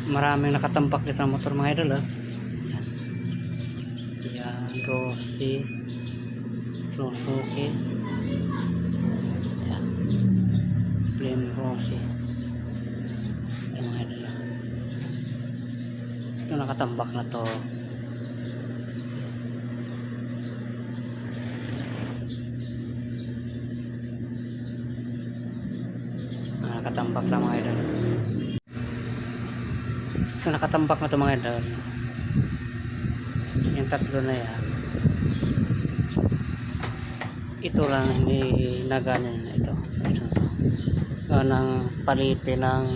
Maraming nakatambak dito ng motor mga idol. Yan, Rossi, Suzuki. Yan, Flame Rossi. Yan mga idol. Ito nakatambak na to. Nakatambak na mga idol. Ito nakatambak na to mga idol. Yung tatlo na yan, ito lang hindi na ganyan na ito. Nang palitin ng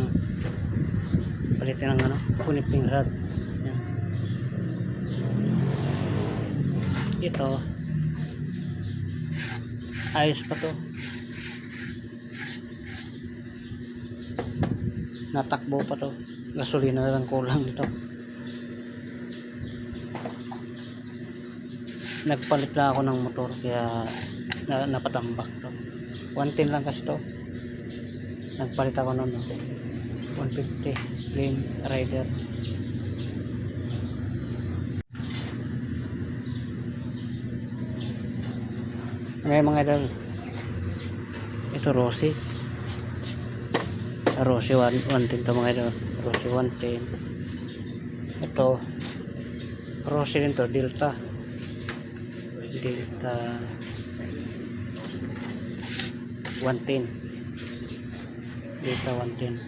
ano, connecting rod. Yan. Ito ayos pa to, natakbo pa to, gasolina na lang kulang dito. Nagpalit na ako ng motor kaya napatambak to. 110 lang kasi to. Nagpalit ako noon, no? 150 Flame Rider. Ngayon mga idol, ito Rossi 110 to mga idol. Rossi 110. Ito Rossi din to, Delta 110. Delta 110.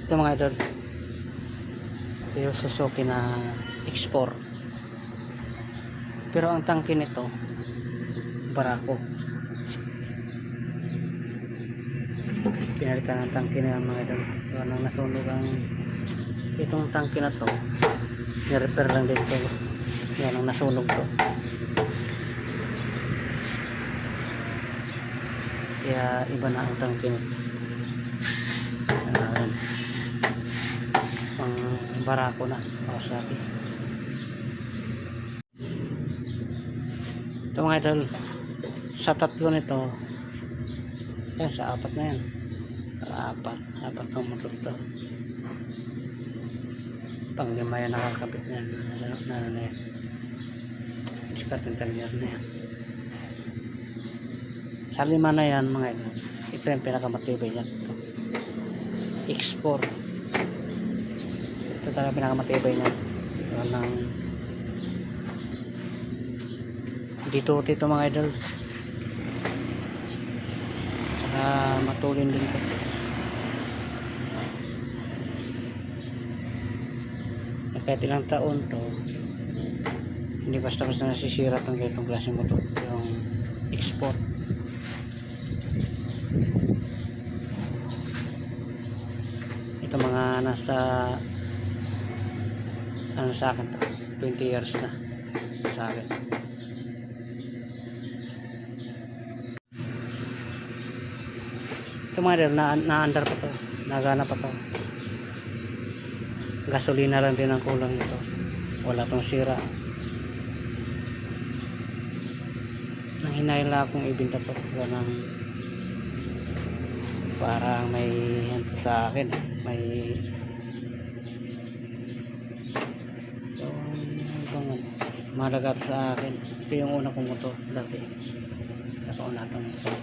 Ito mga idol, ito yung Suzuki na X4, pero ang tangke nito barako. Pinalitan ng tangke nila mga idol. So, nang nasunog ang itong tangke na to, ni-repair lang dito. Yan ang nasunog to. Kaya iba na ang tangke nito. Pang barako na Kawasaki. Ito mga idol, sa tatlo nito, yan, sa apat na yan, apat ng motor to. Pang lima yan nakakabit na yan, na yan, discard interior na yan. Sa lima na yan mga idol, ito yung pinakamatibay yan. X4, ito talaga pinakamatibay niya. Walang dito mga idol, saka matulin din ito. Kahit ilang taon to, hindi basta-basta nasisira itong ganitong klaseng motor, yung X4. Ito mga nasa ano sa akin to, 20 years na sa akin. Ito mga idol, na-under pa to, nagana pa to. Gasolina lang din ang kulang nito, wala tong sira. Nang hinayin lang akong ibinta to, ganang parang may sa akin, may malaga sa akin. Ito yung una kong motor dati, nakaunatang motor.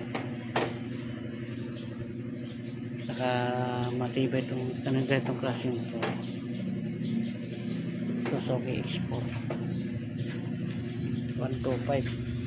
Saka matibay itong ganitong klase motor, Suzuki X4 125.